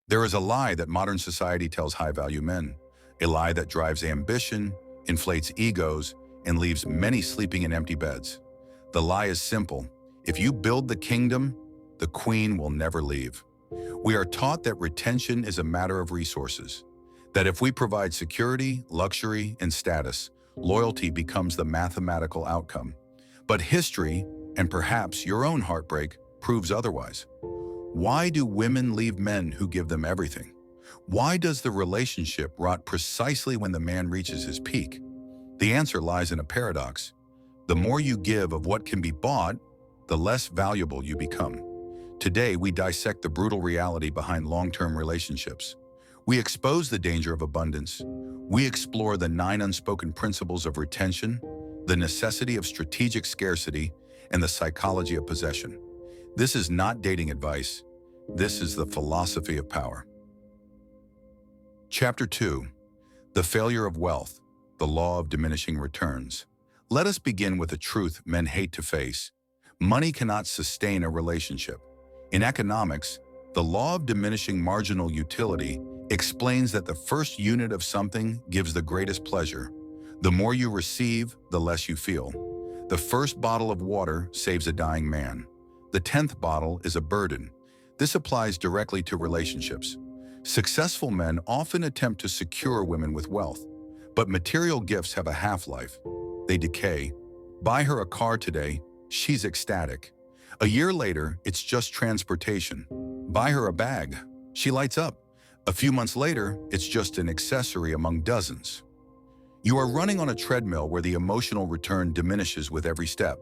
There is a lie that modern society tells high-value men, a lie that drives ambition, inflates egos, and leaves many sleeping in empty beds. The lie is simple. If you build the kingdom, the queen will never leave. We are taught that retention is a matter of resources, that if we provide security, luxury, and status, loyalty becomes the mathematical outcome. But history, and perhaps your own heartbreak, proves otherwise. Why do women leave men who give them everything? Why does the relationship rot precisely when the man reaches his peak? The answer lies in a paradox. The more you give of what can be bought, the less valuable you become. Today, we dissect the brutal reality behind long-term relationships. We expose the danger of abundance. We explore the 9 unspoken principles of retention, the necessity of strategic scarcity, and the psychology of possession. This is not dating advice. This is the philosophy of power. Chapter 2. The Failure of Wealth, the Law of Diminishing Returns. Let us begin with a truth men hate to face. Money cannot sustain a relationship. In economics, the law of diminishing marginal utility explains that the first unit of something gives the greatest pleasure. The more you receive, the less you feel. The first bottle of water saves a dying man. The 10th bottle is a burden. This applies directly to relationships. Successful men often attempt to secure women with wealth, but material gifts have a half-life. They decay. Buy her a car today, she's ecstatic. A year later, it's just transportation. Buy her a bag, she lights up. A few months later, it's just an accessory among dozens. You are running on a treadmill where the emotional return diminishes with every step.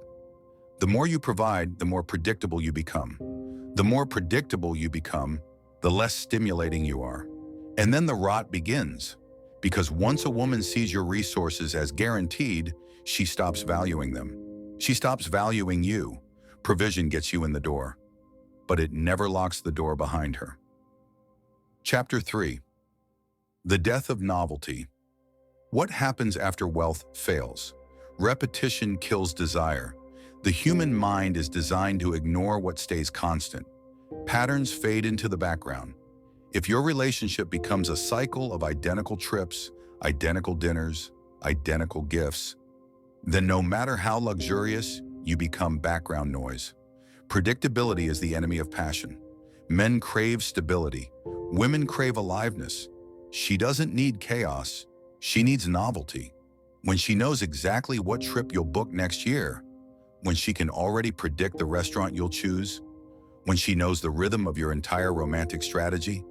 The more you provide, the more predictable you become. The more predictable you become, the less stimulating you are. And then the rot begins. Because once a woman sees your resources as guaranteed, she stops valuing them. She stops valuing you. Provision gets you in the door, but it never locks the door behind her. Chapter 3. The Death of Novelty. What happens after wealth fails? Repetition kills desire. The human mind is designed to ignore what stays constant. Patterns fade into the background. If your relationship becomes a cycle of identical trips, identical dinners, identical gifts, then no matter how luxurious, you become background noise. Predictability is the enemy of passion. Men crave stability. Women crave aliveness. She doesn't need chaos. She needs novelty. When she knows exactly what trip you'll book next year, when she can already predict the restaurant you'll choose, when she knows the rhythm of your entire romantic strategy,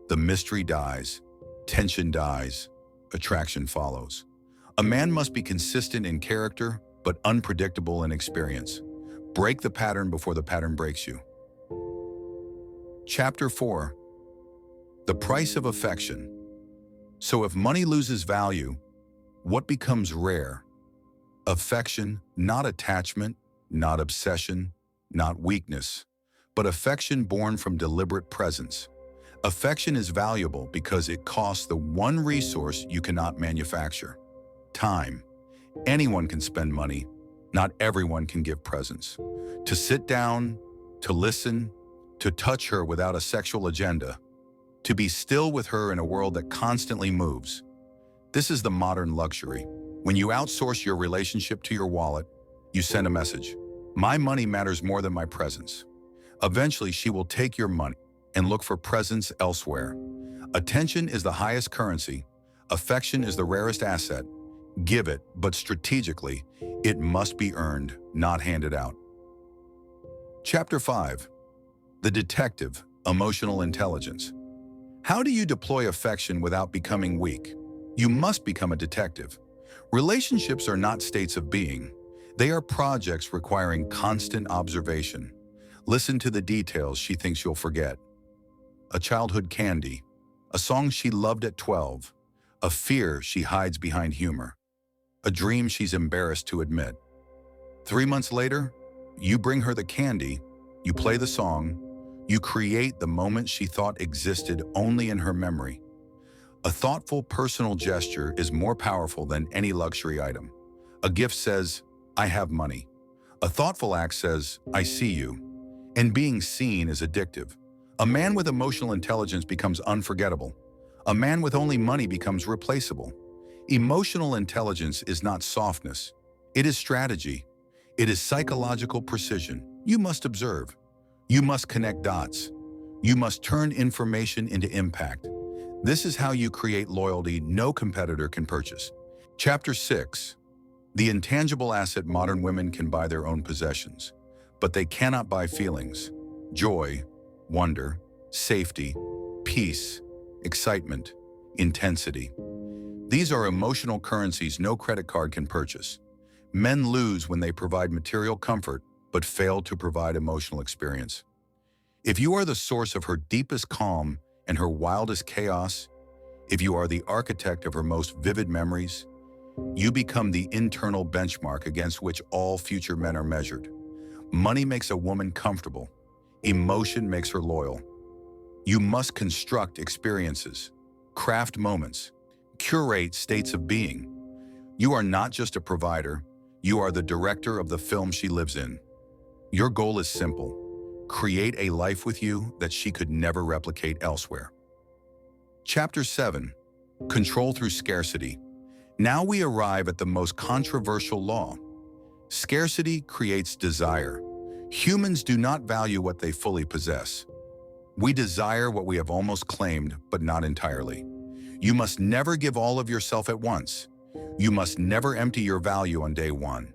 the mystery dies, tension dies, attraction follows. A man must be consistent in character, but unpredictable in experience. Break the pattern before the pattern breaks you. Chapter 4. The Price of Affection. So if money loses value, what becomes rare? Affection, not attachment, not obsession, not weakness, but affection born from deliberate presence. Affection is valuable because it costs the one resource you cannot manufacture: time. Anyone can spend money. Not everyone can give presents. To sit down, to listen, to touch her without a sexual agenda, to be still with her in a world that constantly moves. This is the modern luxury. When you outsource your relationship to your wallet, you send a message. My money matters more than my presence. Eventually, she will take your money and look for presents elsewhere. Attention is the highest currency. Affection is the rarest asset. Give it, but strategically. It must be earned, not handed out. Chapter 5. The Detective, Emotional Intelligence. How do you deploy affection without becoming weak? You must become a detective. Relationships are not states of being. They are projects requiring constant observation. Listen to the details she thinks you'll forget. A childhood candy, a song she loved at 12, a fear she hides behind humor, a dream she's embarrassed to admit. 3 months later, you bring her the candy, you play the song, you create the moment she thought existed only in her memory. A thoughtful personal gesture is more powerful than any luxury item. A gift says, I have money. A thoughtful act says, I see you. And being seen is addictive. A man with emotional intelligence becomes unforgettable. A man with only money becomes replaceable. Emotional intelligence is not softness. It is strategy. It is psychological precision. You must observe. You must connect dots. You must turn information into impact. This is how you create loyalty no competitor can purchase. Chapter 6. The intangible asset modern women can buy their own possessions, but they cannot buy feelings, joy, wonder, safety, peace, excitement, intensity. These are emotional currencies no credit card can purchase. Men lose when they provide material comfort, but fail to provide emotional experience. If you are the source of her deepest calm and her wildest chaos, if you are the architect of her most vivid memories, you become the internal benchmark against which all future men are measured. Money makes a woman comfortable. Emotion makes her loyal. You must construct experiences, craft moments, curate states of being. You are not just a provider, you are the director of the film she lives in. Your goal is simple. Create a life with you that she could never replicate elsewhere. Chapter 7. Control through scarcity. Now we arrive at the most controversial law. Scarcity creates desire. Humans do not value what they fully possess. We desire what we have almost claimed, but not entirely. You must never give all of yourself at once. You must never empty your value on day one.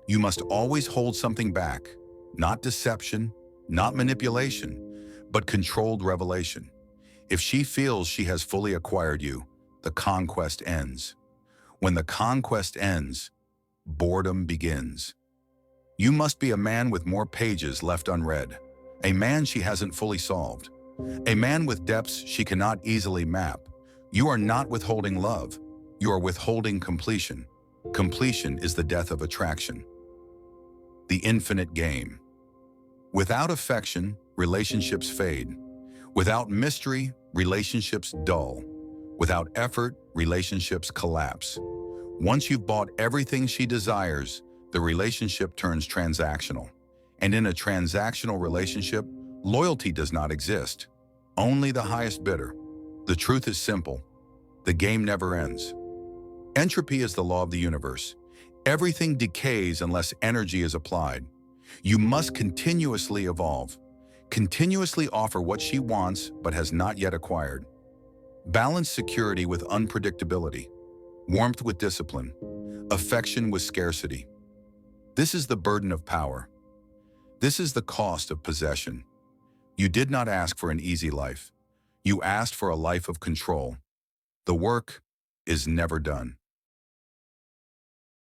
You must always hold something back, not deception, not manipulation, but controlled revelation. If she feels she has fully acquired you, the conquest ends. When the conquest ends, boredom begins. You must be a man with more pages left unread, a man she hasn't fully solved, a man with depths she cannot easily map. You are not withholding love, you are withholding completion. Completion is the death of attraction. The infinite game. Without affection, relationships fade. Without mystery, relationships dull. Without effort, relationships collapse. Once you've bought everything she desires, the relationship turns transactional. And in a transactional relationship, loyalty does not exist. Only the highest bidder. The truth is simple. The game never ends. Entropy is the law of the universe. Everything decays unless energy is applied. You must continuously evolve, continuously offer what she wants but has not yet acquired. Balance security with unpredictability, warmth with discipline, affection with scarcity. This is the burden of power. This is the cost of possession. You did not ask for an easy life. You asked for a life of control. The work is never done.